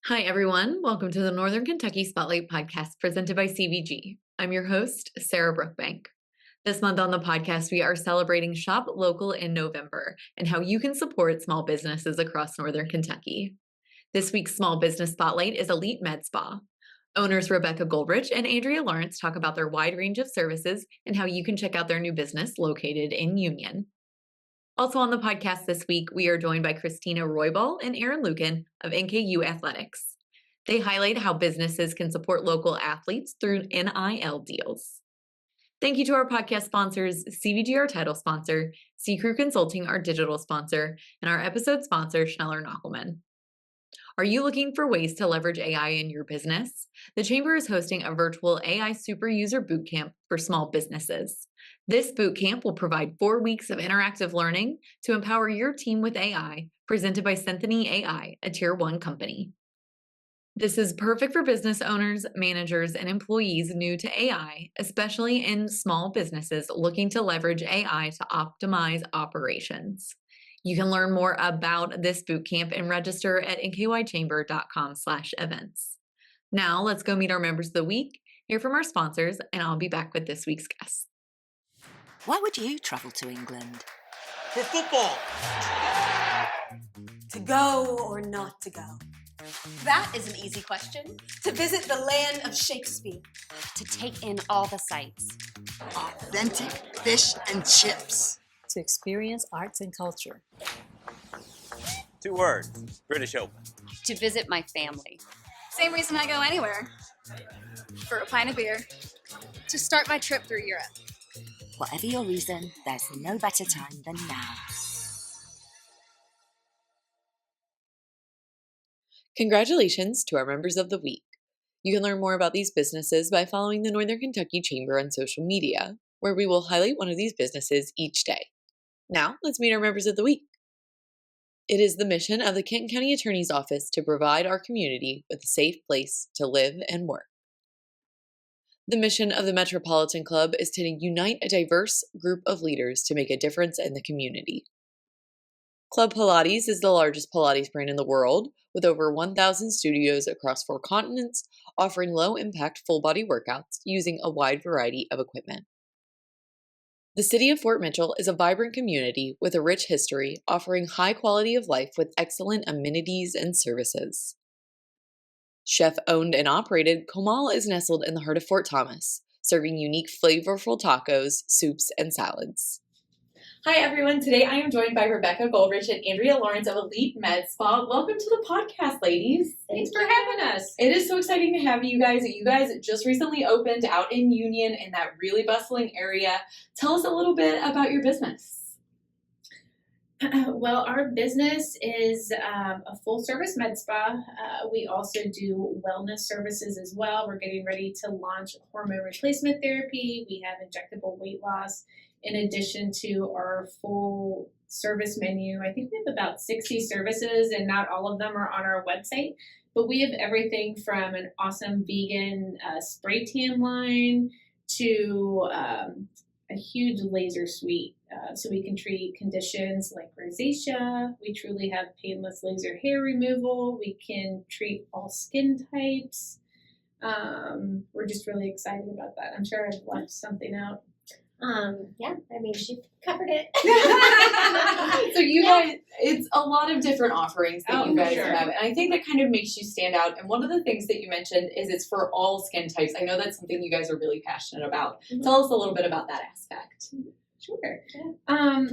Hi, everyone. Welcome to the Northern Kentucky Spotlight Podcast presented by CVG. I'm your host, Sarah Brookbank. This month on the podcast, we are celebrating Shop Local in November and how you can support small businesses across Northern Kentucky. This week's Small Business Spotlight is Elite MedSpa. Owners Rebecca Goldrich and Andrea Lawrence talk about their wide range of services and how you can check out their new business located in Union. Also on the podcast this week, we are joined by Christina Roybal and Aaron Luken of NKU Athletics. They highlight how businesses can support local athletes through NIL deals. Thank you to our podcast sponsors, CVG, our title sponsor, C-Crew Consulting, our digital sponsor, and our episode sponsor, Schneller Knockelman. Are you looking for ways to leverage AI in your business? The Chamber is hosting a virtual AI Super User Bootcamp for small businesses. This bootcamp will provide 4 weeks of interactive learning to empower your team with AI, presented by Symphony AI, a Tier 1 company. This is perfect for business owners, managers, and employees new to AI, especially in small businesses looking to leverage AI to optimize operations. You can learn more about this bootcamp and register at nkychamber.com/events. Now let's go meet our members of the week, hear from our sponsors, and I'll be back with this week's guests. Why would you travel to England? For football. To go or not to go? That is an easy question. To visit the land of Shakespeare. To take in all the sights. Authentic fish and chips. To experience arts and culture. 2 words, British Open. To visit my family. Same reason I go anywhere. For a pint of beer. To start my trip through Europe. Whatever your reason, there's no better time than now. Congratulations to our members of the week. You can learn more about these businesses by following the Northern Kentucky Chamber on social media, where we will highlight one of these businesses each day. Now, let's meet our members of the week. It is the mission of the Kent County Attorney's Office to provide our community with a safe place to live and work. The mission of the Metropolitan Club is to unite a diverse group of leaders to make a difference in the community. Club Pilates is the largest Pilates brand in the world, with over 1,000 studios across 4 continents, offering low-impact full-body workouts using a wide variety of equipment. The city of Fort Mitchell is a vibrant community with a rich history, offering high quality of life with excellent amenities and services. Chef-owned and operated, Comal is nestled in the heart of Fort Thomas, serving unique, flavorful tacos, soups, and salads. Hi, everyone. Today I am joined by Rebecca Goldrich and Andrea Lawrence of Elite MedSpa. Welcome to the podcast, ladies. Thanks for having us. It is so exciting to have you guys. You guys just recently opened out in Union in that really bustling area. Tell us a little bit about your business. Well, our business is a full-service med spa. We also do wellness services as well. We're getting ready to launch hormone replacement therapy. We have injectable weight loss in addition to our full service menu. I think we have about 60 services, and not all of them are on our website. But we have everything from an awesome vegan spray tan line to a huge laser suite. So we can treat conditions like rosacea. We truly have painless laser hair removal. We can treat all skin types. We're just really excited about that. I'm sure I've left something out. Yeah, I mean, she covered it. So you guys, it's a lot of different offerings that you guys sure. have. And I think that kind of makes you stand out. And one of the things that you mentioned is it's for all skin types. I know that's something you guys are really passionate about. Mm-hmm. Tell us a little bit about that aspect. Sure. Yeah.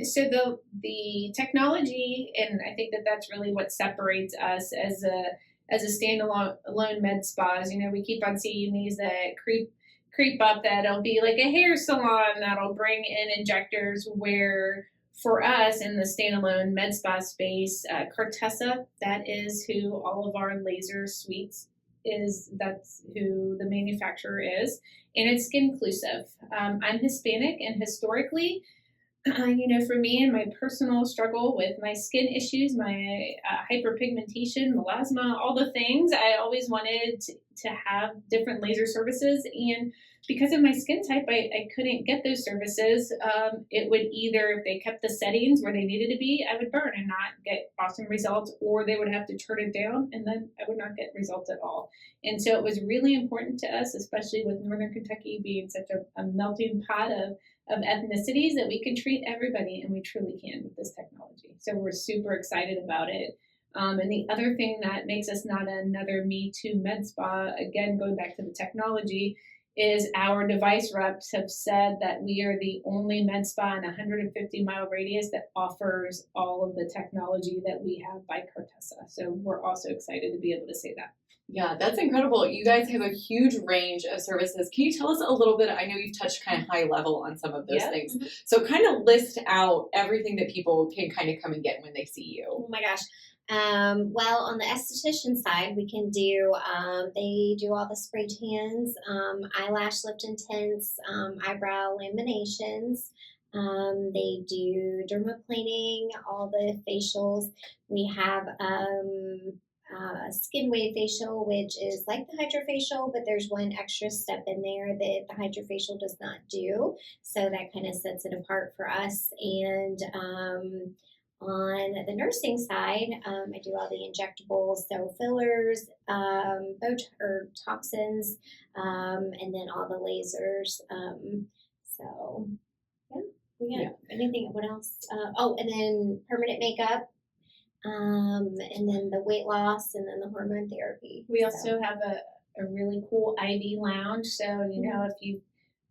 So the technology, and I think that that's really what separates us as a standalone med spas. You know, we keep on seeing these that creep up that'll be like a hair salon that'll bring in injectors, where for us in the standalone med spa space, Cartessa, that is who all of our laser suites is. That's who the manufacturer is, and it's skin inclusive. I'm Hispanic, and historically for me and my personal struggle with my skin issues, my hyperpigmentation, melasma, all the things, I always wanted to have different laser services. And because of my skin type, I couldn't get those services. It would either, if they kept the settings where they needed to be, I would burn and not get awesome results, or they would have to turn it down and then I would not get results at all. And so it was really important to us, especially with Northern Kentucky being such a melting pot of ethnicities, that we can treat everybody, and we truly can with this technology. So we're super excited about it. And the other thing that makes us not another Me Too med spa, again, going back to the technology, is our device reps have said that we are the only med spa in a 150-mile radius that offers all of the technology that we have by Cartessa. So we're also excited to be able to say that. Yeah, that's incredible. You guys have a huge range of services. Can you tell us a little bit? I know you've touched kind of high level on some of those things. So kind of list out everything that people can kind of come and get when they see you. Oh my gosh. Well, on the esthetician side, we can do, they do all the spray tans, eyelash lift and tints, eyebrow laminations. They do dermaplaning, all the facials. We have skin wave facial, which is like the hydrofacial, but there's one extra step in there that the hydrofacial does not do. So that kind of sets it apart for us. And on the nursing side, I do all the injectables, so fillers, toxins, and then all the lasers. So we got anything. What else? And then permanent makeup. And then the weight loss, and then the hormone therapy. We also have a really cool IV lounge. So, if you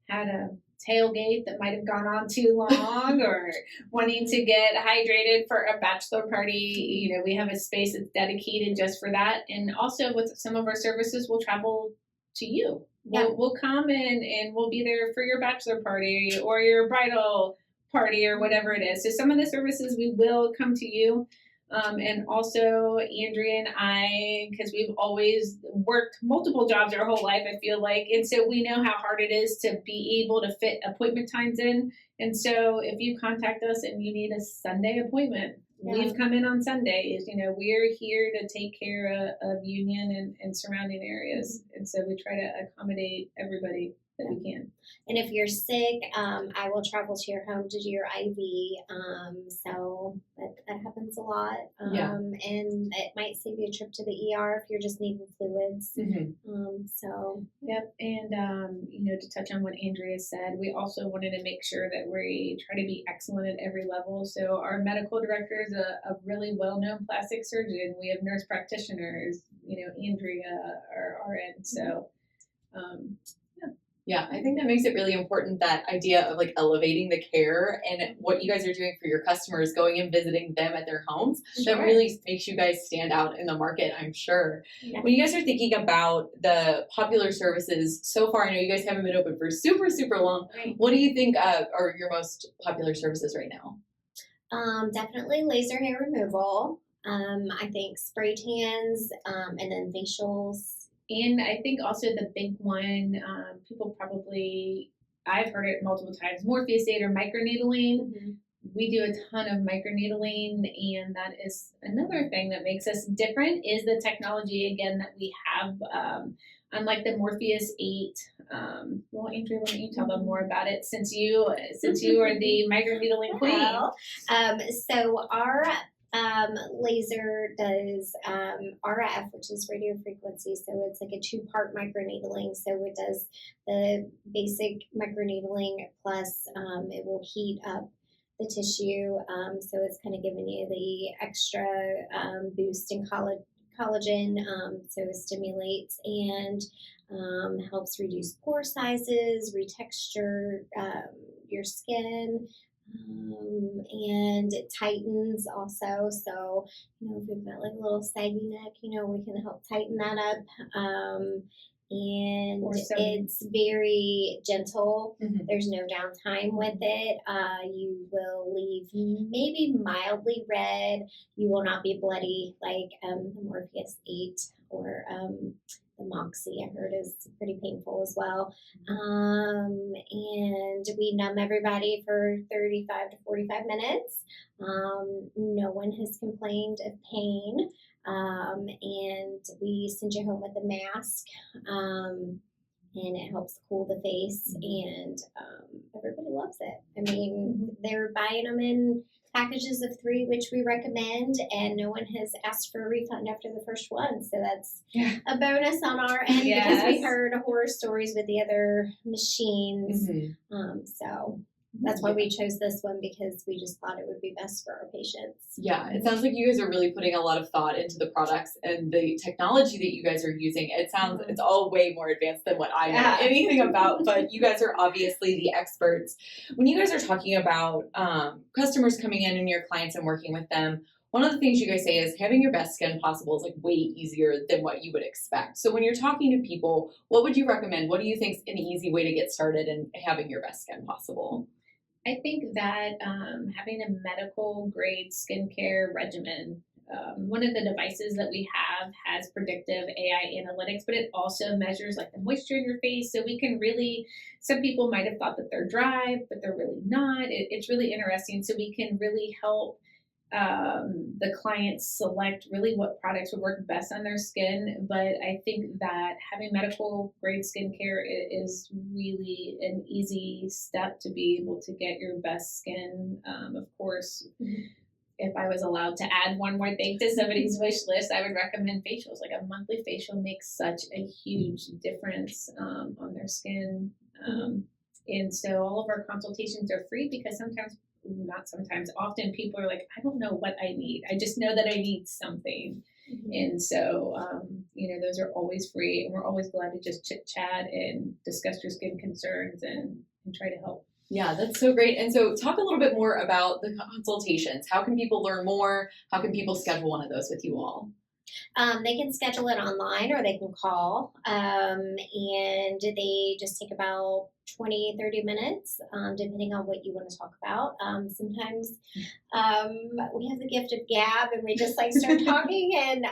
had a tailgate that might have gone on too long or wanting to get hydrated for a bachelor party, we have a space that's dedicated just for that. And also with some of our services, we'll travel to you. We'll come in and we'll be there for your bachelor party or your bridal party or whatever it is. So some of the services we will come to you. And also Andrea and I, because we've always worked multiple jobs our whole life, I feel like. And so we know how hard it is to be able to fit appointment times in. And so if you contact us and you need a Sunday appointment, we've come in on Sundays. We're here to take care of Union and surrounding areas. And so we try to accommodate everybody that we can. And if you're sick, I will travel to your home to do your IV. So that happens a lot. And it might save you a trip to the ER if you're just needing fluids. And to touch on what Andrea said, we also wanted to make sure that we try to be excellent at every level. So our medical director is a really well-known plastic surgeon. We have nurse practitioners, Andrea, our RN. So, Yeah, I think that makes it really important, that idea of like elevating the care and what you guys are doing for your customers, going and visiting them at their homes. That really makes you guys stand out in the market, I'm sure. When you guys are thinking about the popular services so far, I know you guys haven't been open for super, super long. What do you think are your most popular services right now? Definitely laser hair removal. I think spray tans, and then facials. And I think also the big one, people probably, I've heard it multiple times, Morpheus8 or microneedling. We do a ton of microneedling, and that is another thing that makes us different, is the technology, again, that we have. Unlike the Morpheus8, well, Andrea, why don't you tell them more about it, since you are the microneedling queen? So our laser does RF, which is radio frequency. So it's like a 2-part microneedling. So it does the basic microneedling plus it will heat up the tissue. So it's kind of giving you the extra boost in collagen. So it stimulates and helps reduce pore sizes, retexture your skin. And it tightens also. So, if we've got like a little saggy neck, we can help tighten that up. And it's very gentle. There's no downtime with it. You will leave maybe mildly red. You will not be bloody like the Morpheus8 or the Moxie, I heard, is pretty painful as well. And we numb everybody for 35 to 45 minutes. No one has complained of pain. And we send you home with a mask. And it helps cool the face, and everybody loves it. I mean, they're buying them in packages of 3, which we recommend, and no one has asked for a refund after the first one. So that's a bonus on our end because we heard horror stories with the other machines. So that's why we chose this one, because we just thought it would be best for our patients. Yeah, it sounds like you guys are really putting a lot of thought into the products and the technology that you guys are using. It sounds it's all way more advanced than what I know anything about, but you guys are obviously the experts. When you guys are talking about customers coming in and your clients and working with them, one of the things you guys say is having your best skin possible is like way easier than what you would expect. So when you're talking to people, what would you recommend? What do you think is an easy way to get started in having your best skin possible? I think that having a medical grade skincare regimen, one of the devices that we have has predictive AI analytics, but it also measures like the moisture in your face. So we can really, some people might have thought that they're dry, but they're really not. It's really interesting. So we can really help the clients select really what products would work best on their skin. But I think that having medical grade skincare is really an easy step to be able to get your best skin. Of course, if I was allowed to add one more thing to somebody's wish list, I would recommend facials. Like a monthly facial makes such a huge difference on their skin. And so all of our consultations are free because often people are like, I don't know what I need. I just know that I need something. And so, those are always free. And we're always glad to just chit chat and discuss your skin concerns and try to help. Yeah, that's so great. And so talk a little bit more about the consultations. How can people learn more? How can people schedule one of those with you all? They can schedule it online or they can call, and they just take about 20, 30 minutes, depending on what you want to talk about. Sometimes we have the gift of gab and we just start talking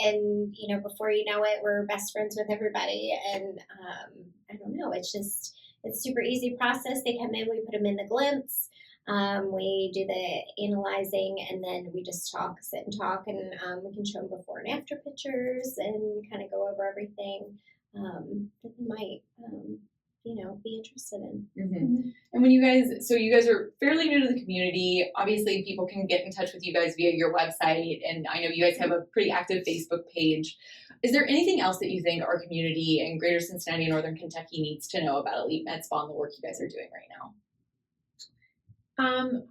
and before you know it, we're best friends with everybody. And I don't know, it's super easy process. They come in, we put them in the glimpse. We do the analyzing and then we just sit and talk, and we can show them before and after pictures and kind of go over everything that they might, be interested in. And when you guys are fairly new to the community, obviously people can get in touch with you guys via your website, and I know you guys have a pretty active Facebook page. Is there anything else that you think our community in Greater Cincinnati and Northern Kentucky needs to know about Elite MedSpa and the work you guys are doing right now?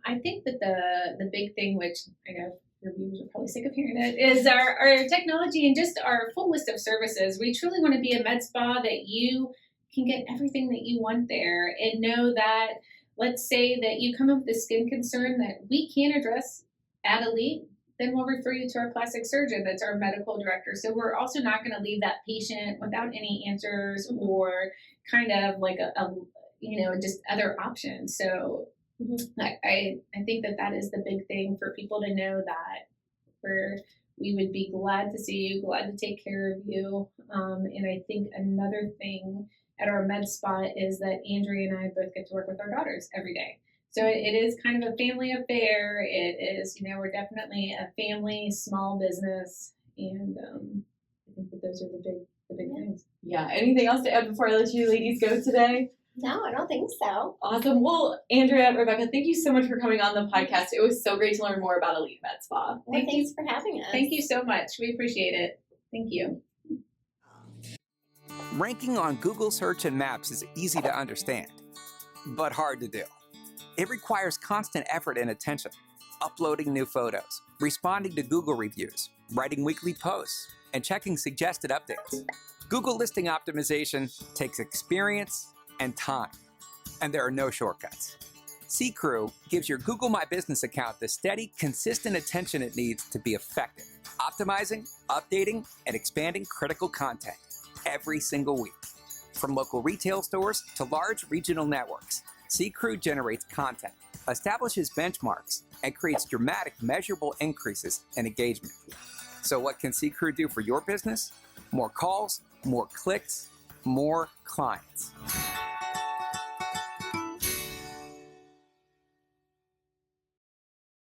I think that the big thing, which I know your viewers are probably sick of hearing it, is our technology and just our full list of services. We truly want to be a med spa that you can get everything that you want there, and know that, let's say that you come up with a skin concern that we can't address at Elite, then we'll refer you to our plastic surgeon that's our medical director. So we're also not going to leave that patient without any answers or kind of like just other options. So I think that is the big thing for people to know, that we would be glad to see you, glad to take care of you. And I think another thing at our med spa is that Andrea and I both get to work with our daughters every day. So it is kind of a family affair. It is, we're definitely a family, small business. And I think that those are the big things. Yeah. Anything else to add before I let you ladies go today? No, I don't think so. Awesome. Well, Andrea, Rebecca, thank you so much for coming on the podcast. It was so great to learn more about Elite MedSpa. Well, thanks for having us. Thank you so much. We appreciate it. Thank you. Ranking on Google search and maps is easy to understand, but hard to do. It requires constant effort and attention, uploading new photos, responding to Google reviews, writing weekly posts, and checking suggested updates. Google listing optimization takes experience and time, and there are no shortcuts. C-Crew gives your Google My Business account the steady, consistent attention it needs to be effective, optimizing, updating, and expanding critical content every single week. From local retail stores to large regional networks, C-Crew generates content, establishes benchmarks, and creates dramatic, measurable increases in engagement. So what can C-Crew do for your business? More calls, more clicks, more clients.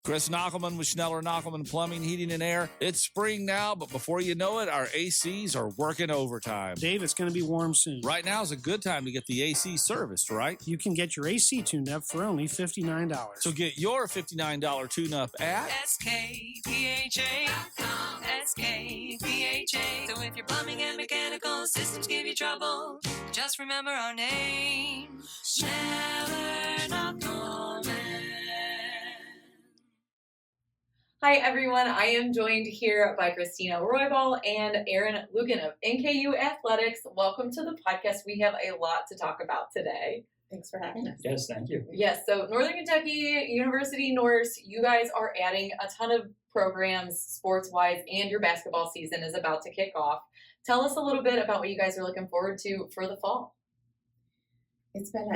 Chris Knockelman with Schneller Knockelman Plumbing, Heating, and Air. It's spring now, but before you know it, our ACs are working overtime. Dave, it's going to be warm soon. Right now is a good time to get the AC serviced, right? You can get your AC tuned up for only $59. So get your $59 tune-up at SKPHA.com. SKPHA. So if your plumbing and mechanical systems give you trouble, just remember our name, Schneller Knockelman. Hi, everyone. I am joined here by Christina Roybal and Aaron Luken of NKU Athletics. Welcome to the podcast. We have a lot to talk about today. Thanks for having us. Yes, thank you. Yes, so Northern Kentucky University Norse, you guys are adding a ton of programs sports-wise, and your basketball season is about to kick off. Tell us a little bit about what you guys are looking forward to for the fall. It's been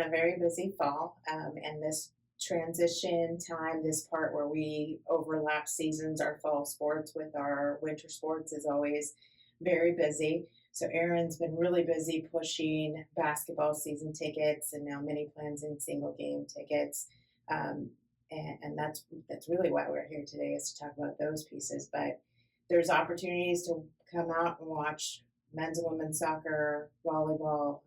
a very busy fall, and this transition time, this part where we overlap seasons, our fall sports with our winter sports, is always very busy. So Aaron's been really busy pushing basketball season tickets and now mini plans and single game tickets. And that's really why we're here today, is to talk about those pieces. But there's opportunities to come out and watch men's and women's soccer, volleyball,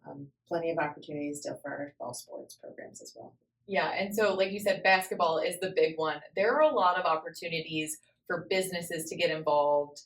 plenty of opportunities still for our fall sports programs as well. Yeah, and so like you said, basketball is the big one. There are a lot of opportunities for businesses to get involved,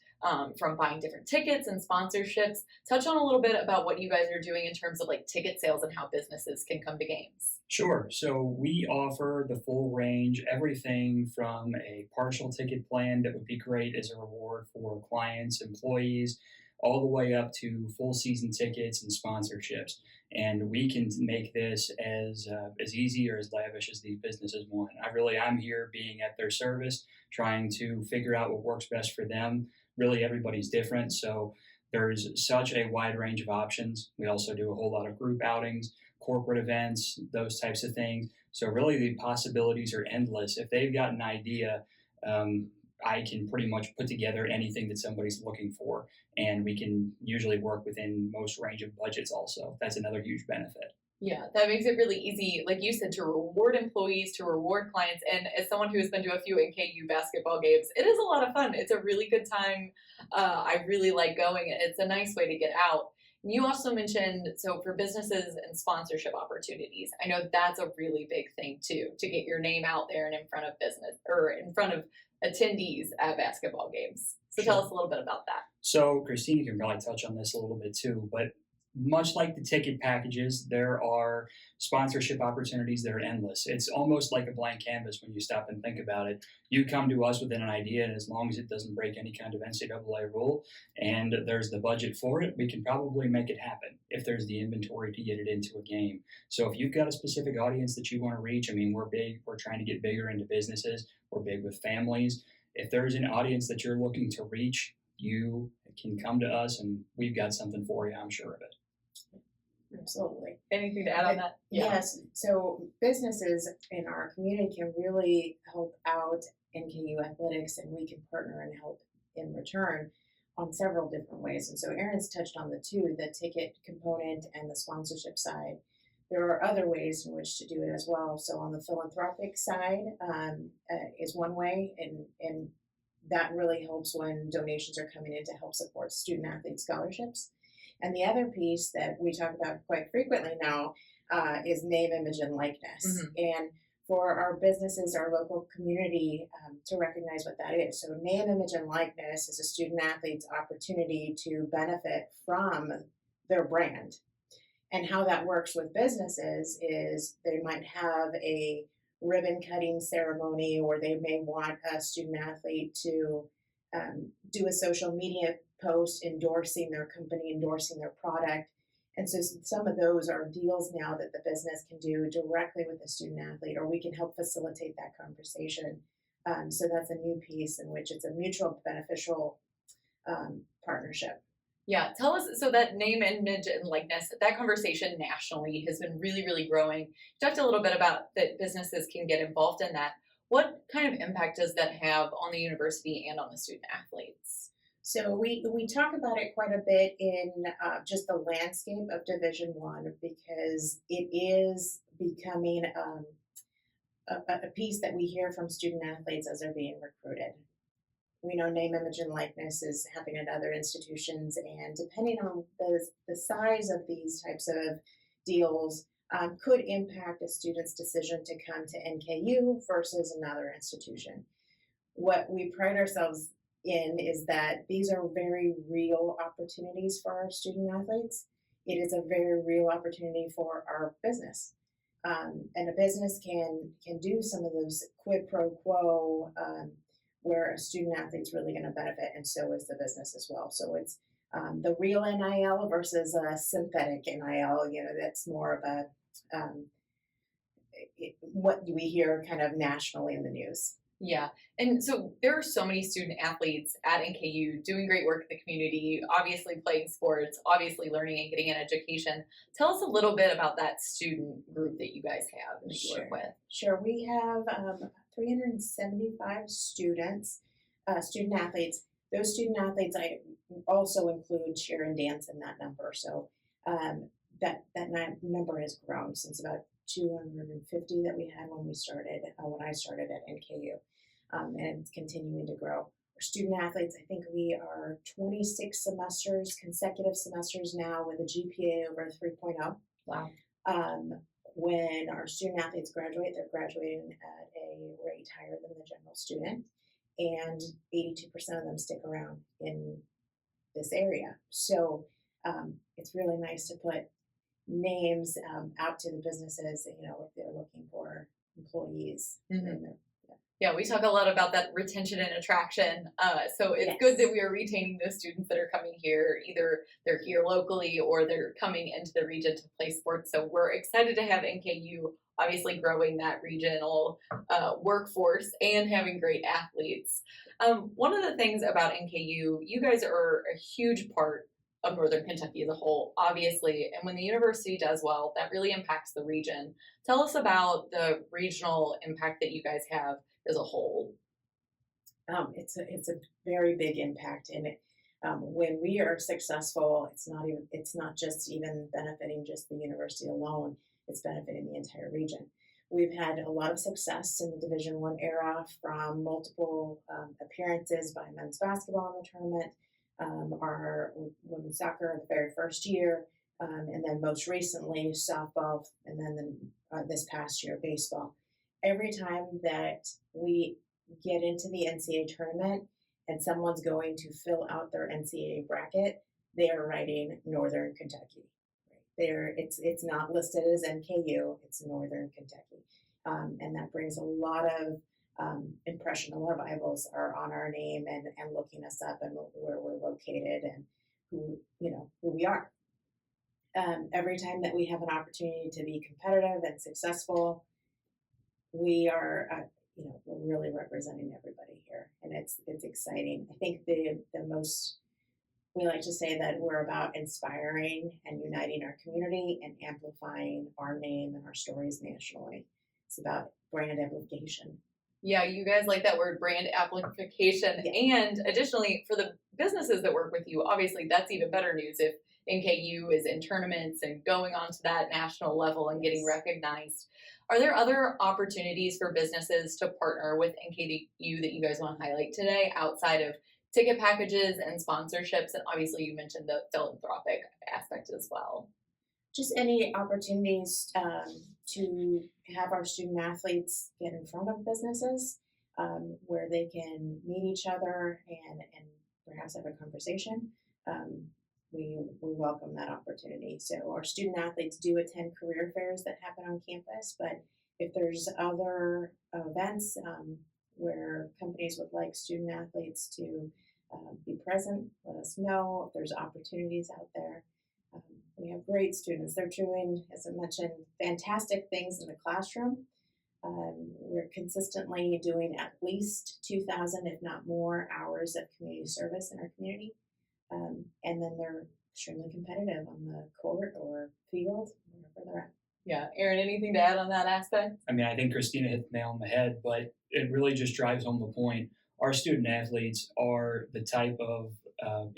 from buying different tickets and sponsorships. Touch on a little bit about what you guys are doing in terms of like ticket sales and how businesses can come to games. Sure. So we offer the full range, everything from a partial ticket plan that would be great as a reward for clients, employees, all the way up to full season tickets and sponsorships. And we can make this as easy or as lavish as these businesses want. I'm here being at their service, trying to figure out what works best for them. Really, everybody's different. So there's such a wide range of options. We also do a whole lot of group outings, corporate events, those types of things. So really the possibilities are endless. If they've got an idea, I can pretty much put together anything that somebody's looking for, and we can usually work within most range of budgets also. That's another huge benefit. Yeah, that makes it really easy, like you said, to reward employees, to reward clients. And as someone who has been to a few NKU basketball games, it is a lot of fun. It's a really good time. I really like going. It's a nice way to get out. You also mentioned, so for businesses and sponsorship opportunities, I know that's a really big thing too, to get your name out there and in front of business or in front of attendees at basketball games. So Sure. Tell us a little bit about that. So Christina can probably touch on this a little bit too, but much like the ticket packages, there are sponsorship opportunities that are endless. It's almost like a blank canvas when you stop and think about it. You come to us with an idea, and as long as it doesn't break any kind of NCAA rule and there's the budget for it, we can probably make it happen if there's the inventory to get it into a game. So if you've got a specific audience that you want to reach, we're big. We're trying to get bigger into businesses. We're big with families. If there's an audience that you're looking to reach, you can come to us and we've got something for you, I'm sure of it. Absolutely. Anything to add on that? Yes. So businesses in our community can really help out NKU Athletics, and we can partner and help in return on several different ways. And so Aaron's touched on the two, the ticket component and the sponsorship side. There are other ways in which to do it as well. So on the philanthropic side is one way, and that really helps when donations are coming in to help support student athlete scholarships. And the other piece that we talk about quite frequently now is name, image, and likeness. Mm-hmm. And for our businesses, our local community, to recognize what that is. So name, image, and likeness is a student athlete's opportunity to benefit from their brand. And how that works with businesses is they might have a ribbon cutting ceremony, or they may want a student athlete to do a social media post endorsing their company, endorsing their product. And so some of those are deals now that the business can do directly with the student athlete, or we can help facilitate that conversation. So that's a new piece in which it's a mutual beneficial partnership. Yeah, tell us, so that name, image, and likeness, that conversation nationally has been really, really growing. You talked a little bit about that businesses can get involved in that. What kind of impact does that have on the university and on the student athletes? So we talk about it quite a bit in just the landscape of Division I because it is becoming a piece that we hear from student athletes as they're being recruited. We know name, image, and likeness is happening at other institutions, and depending on the size of these types of deals, could impact a student's decision to come to NKU versus another institution. What we pride ourselves in is that these are very real opportunities for our student athletes. It is a very real opportunity for our business. And a business can do some of those quid pro quo where a student athlete's really going to benefit, and so is the business as well. So it's the real NIL versus a synthetic NIL. That's more of a what we hear kind of nationally in the news. Yeah. And so there are so many student athletes at NKU doing great work in the community, obviously playing sports, obviously learning and getting an education. Tell us a little bit about that student group that you guys have and that you work with. Sure. We have 375 students, student athletes. Those student athletes, I also include cheer and dance in that number. So that number has grown since about 250 that we had when I started at NKU, and it's continuing to grow. Our student athletes, I think we are 26 consecutive semesters now with a GPA over 3.0. Wow. When our student athletes graduate, they're graduating at a rate higher than the general student, and 82% of them stick around in this area. So it's really nice to put names out to the businesses, if they're looking for employees. Mm-hmm. Yeah, we talk a lot about that retention and attraction. So it's good that we are retaining those students that are coming here. Either they're here locally or they're coming into the region to play sports. So we're excited to have NKU obviously growing that regional workforce and having great athletes. One of the things about NKU, you guys are a huge part of Northern Kentucky as a whole, obviously. And when the university does well, that really impacts the region. Tell us about the regional impact that you guys have as a whole. It's a very big impact, and when we are successful, it's not just even benefiting just the university alone. It's benefiting the entire region. We've had a lot of success in the Division I era, from multiple appearances by men's basketball in the tournament, our women's soccer the very first year, and then most recently softball, and then this past year baseball. Every time that we get into the NCAA tournament and someone's going to fill out their NCAA bracket, they are writing Northern Kentucky. It's not listed as NKU, it's Northern Kentucky. And that brings a lot of impression. A lot of eyeballs are on our name and looking us up and where we're located and who we are. Every time that we have an opportunity to be competitive and successful, we are, we're really representing everybody here, and it's exciting. I think we like to say that we're about inspiring and uniting our community and amplifying our name and our stories nationally. It's about brand amplification. Yeah, you guys like that word, brand amplification. Yeah. And additionally, for the businesses that work with you, obviously that's even better news if NKU is in tournaments and going on to that national level and getting recognized. Are there other opportunities for businesses to partner with NKU that you guys want to highlight today outside of ticket packages and sponsorships? And obviously you mentioned the philanthropic aspect as well. Just any opportunities to have our student athletes get in front of businesses where they can meet each other and perhaps have a conversation. We welcome that opportunity. So our student athletes do attend career fairs that happen on campus, but if there's other events where companies would like student athletes to be present, let us know. If there's opportunities out there. We have great students. They're doing, as I mentioned, fantastic things in the classroom. We're consistently doing at least 2,000, if not more, hours of community service in our community. And then they're extremely competitive on the court or field, wherever they're at. Yeah. Aaron, anything to add on that aspect? I mean, I think Christina hit the nail on the head, but it really just drives home the point. Our student athletes are the type of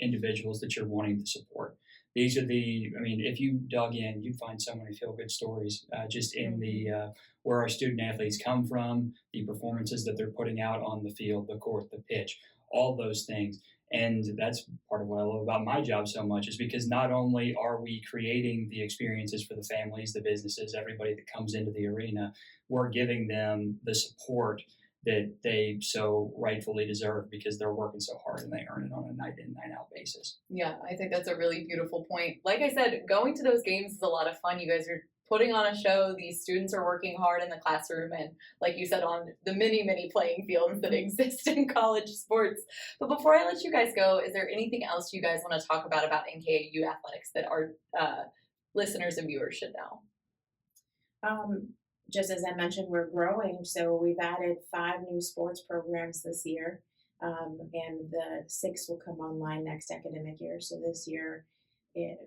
individuals that you're wanting to support. These are if you dug in, you'd find so many feel-good stories just in the where our student athletes come from, the performances that they're putting out on the field, the court, the pitch, all those things. And that's part of what I love about my job so much, is because not only are we creating the experiences for the families, the businesses, everybody that comes into the arena, we're giving them the support that they so rightfully deserve because they're working so hard and they earn it on a night in, night out basis. Yeah, I think that's a really beautiful point. Like I said, going to those games is a lot of fun. You guys are putting on a show. These students are working hard in the classroom and, like you said, on the many playing fields that exist in college sports. But before I let you guys go, is there anything else you guys want to talk about NKU athletics that our listeners and viewers should know? Just as I mentioned, we're growing, so we've added 5 new sports programs this year, and the 6 will come online next academic year. So this year,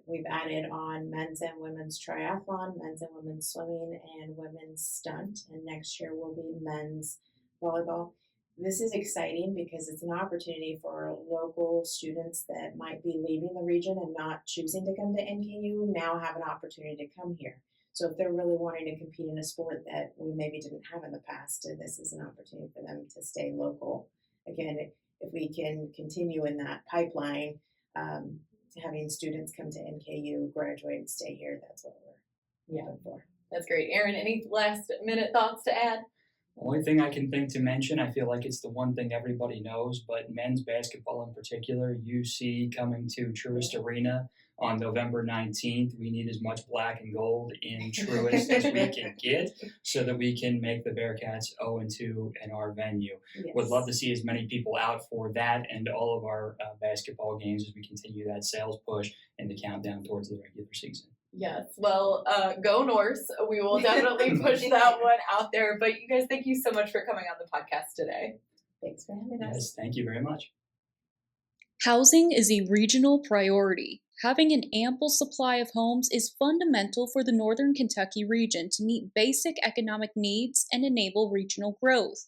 we've added on men's and women's triathlon, men's and women's swimming, and women's stunt, and next year will be men's volleyball. This is exciting because it's an opportunity for local students that might be leaving the region and not choosing to come to NKU now have an opportunity to come here. So if they're really wanting to compete in a sport that we maybe didn't have in the past, this is an opportunity for them to stay local. Again, if we can continue in that pipeline, having students come to NKU, graduate, and stay here, that's what we're looking for. That's great. Aaron, any last minute thoughts to add? The only thing I can think to mention, I feel like it's the one thing everybody knows, but men's basketball in particular, UC coming to Truist Arena on November 19th. We need as much black and gold in Truist as we can get so that we can make the Bearcats 0-2 in our venue. Yes. Would love to see as many people out for that and all of our basketball games as we continue that sales push and the countdown towards the regular season. Yes. Well, go Norse. We will definitely push that one out there. But you guys, thank you so much for coming on the podcast today. Thanks for having us. Yes, thank you very much. Housing is a regional priority. Having an ample supply of homes is fundamental for the Northern Kentucky region to meet basic economic needs and enable regional growth.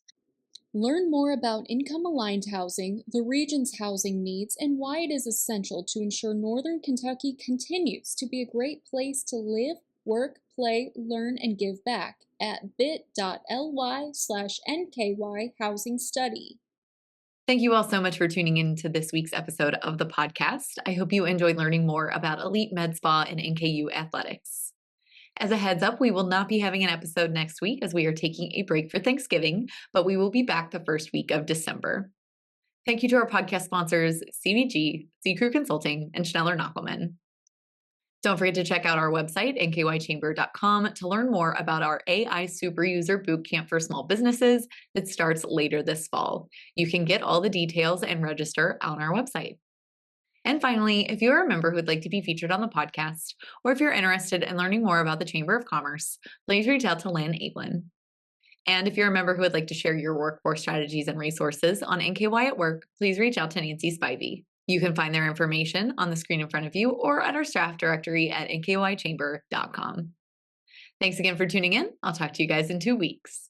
Learn more about income-aligned housing, the region's housing needs, and why it is essential to ensure Northern Kentucky continues to be a great place to live, work, play, learn, and give back at bit.ly/NKY Housing Study. Thank you all so much for tuning in to this week's episode of the podcast. I hope you enjoyed learning more about Elite MedSpa and NKU athletics. As a heads up, we will not be having an episode next week as we are taking a break for Thanksgiving, but we will be back the first week of December. Thank you to our podcast sponsors, CVG, Z-Crew Consulting, and Schneller Knockelman. Don't forget to check out our website, nkychamber.com, to learn more about our AI Super User Bootcamp for small businesses that starts later this fall. You can get all the details and register on our website. And finally, if you're a member who would like to be featured on the podcast, or if you're interested in learning more about the Chamber of Commerce, please reach out to Lynn Ablin. And if you're a member who would like to share your workforce strategies and resources on NKY at Work, please reach out to Nancy Spivey. You can find their information on the screen in front of you or at our staff directory at nkychamber.com. Thanks again for tuning in. I'll talk to you guys in 2 weeks.